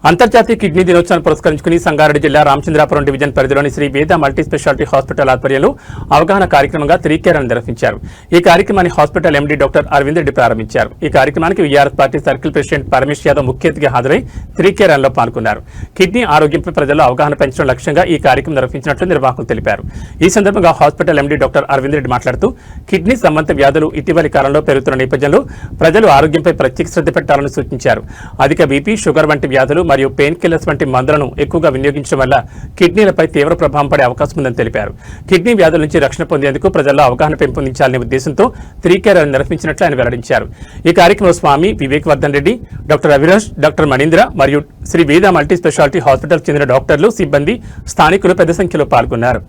అంతర్జాతీయ కిడ్నీ దినోత్సవాన్ని పురస్కరించుకుని సంగారెడ్డి జిల్లా రామచంద్రాపురం డివిజన్ పరిధిలోని శ్రీ వేద మల్టీ స్పెషాలిటీ హాస్పిటల్ ఆధ్వర్యంలో అవగాహన కార్యక్రమంగా 3K రన్ నిర్వహించారు. ఈ కార్యక్రమాన్ని hospital MD doctor Aravind Reddy ప్రారంభించారు. ఈ కార్యక్రమానికి VRS party circle president Paramesh Yadav ముఖ్య అతిథిగా హాజరై 3K రన్ లో పాల్గొన్నారు. కిడ్నీ ఆరోగ్యంపై ప్రజల్లో అవగాహన పెంచడం లక్ష్యంగా ఈ కార్యక్రమం నిర్వహించినట్లు నిర్వాహకులు తెలిపారు. ఈ సందర్భంగా hospital MD doctor Aravind Reddy మాట్లాడుతూ కిడ్నీ సంబంధిత వ్యాధులు ఇటీవలి కాలంలో పెరుగుతున్న నేపథ్యంలో ప్రజలు ఆరోగ్యంపై ప్రత్యేక శ్రద్ధ పెట్టాలని సూచించారు. అధిక బీపీ, షుగర్ వంటి వ్యాధులు మరియు పెయిన్ కిల్లర్స్ వంటి మందులను ఎక్కువగా వినియోగించడం వల్ల కిడ్నీలపై తీవ్ర ప్రభావం పడే అవకాశం ఉందని తెలిపారు. కిడ్నీ వ్యాధుల నుంచి రక్షణ పొందేందుకు ప్రజల్లో అవగాహన పెంపొందించాలనే ఉద్దేశంతో 3K రన్ నిర్వహించినట్లు ఆయన వెల్లడించారు. ఈ కార్యక్రమంలో స్వామి వివేక్ వర్ధన్ రెడ్డి, డాక్టర్ అవినాష్, డాక్టర్ మణీంద్ర మరియు శ్రీ వేద మల్టీ స్పెషాలిటీ హాస్పిటల్ చెందిన డాక్టర్లు, సిబ్బంది, స్థానికులు పెద్ద సంఖ్యలో పాల్గొన్నారు.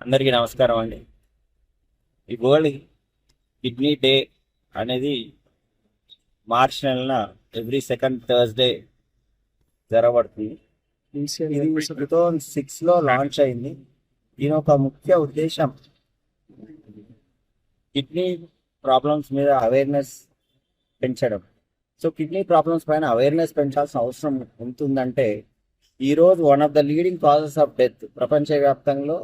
అందరికీ నమస్కారం అండి. ఈ వరల్డ్ కిడ్నీ డే అనేది మార్చ్ నెలన ఎవ్రీ సెకండ్ థర్స్డే జరగబడుతుంది. ఇది 2006లో లాంచ్ అయింది. దీని ఒక ముఖ్య ఉద్దేశం కిడ్నీ ప్రాబ్లమ్స్ మీద అవేర్నెస్ పెంచడం. సో కిడ్నీ ప్రాబ్లమ్స్ పైన అవేర్నెస్ పెంచాల్సిన అవసరం ఉంటుందంటే ఈరోజు one of the leading causes of death, ప్రపంచవ్యాప్తంలో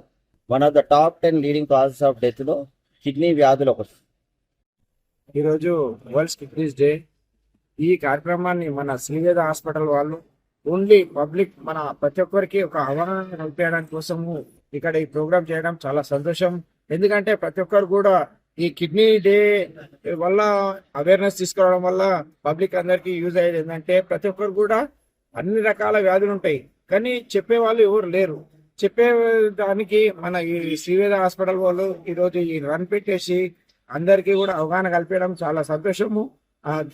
one of the top 10 leading causes of డెత్లో కిడ్నీ వ్యాధులు ఒకటి. ఈరోజు వరల్డ్ కిడ్నీస్ డే. ఈ కార్యక్రమాన్ని మన శ్రీవేద హాస్పిటల్ వాళ్ళు ఓన్లీ పబ్లిక్, మన ప్రతి ఒక్కరికి ఒక అవగాహన కల్పించడానికి కోసము ఇక్కడ ఈ ప్రోగ్రామ్ చేయడం చాలా సంతోషం. ఎందుకంటే ప్రతి ఒక్కరు కూడా ఈ కిడ్నీ డే వల్ల అవేర్నెస్ తీసుకురావడం వల్ల పబ్లిక్ అందరికీ యూజ్ అయ్యేది ఏంటంటే ప్రతి ఒక్కరు కూడా అన్ని రకాల వ్యాధులు ఉంటాయి, కానీ చెప్పే వాళ్ళు ఎవరు లేరు. చెప్పే దానికి మన ఈ శ్రీవేద హాస్పిటల్ వాళ్ళు ఈరోజు ఈ రన్ పెట్టేసి అందరికీ కూడా అవగాహన కల్పించడం చాలా సంతోషము.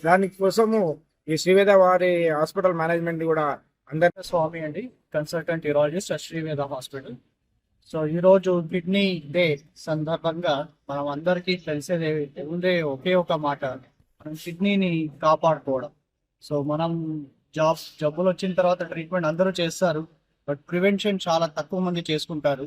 దానికోసము ఈ శ్రీవేద వారి హాస్పిటల్ మేనేజ్మెంట్ కూడా అందరి స్వామి అండి, consultant urologist Sri Veda hospital. So ఈరోజు కిడ్నీ డే సందర్భంగా మనం అందరికీ తెలిసేది ఉండే ఒకే ఒక మాట, మనం కిడ్నీని కాపాడుకోవడం. సో మనం జబ్బులు వచ్చిన తర్వాత ట్రీట్మెంట్ అందరూ చేస్తారు, బట్ ప్రివెన్షన్ చాలా తక్కువ మంది చేసుకుంటారు.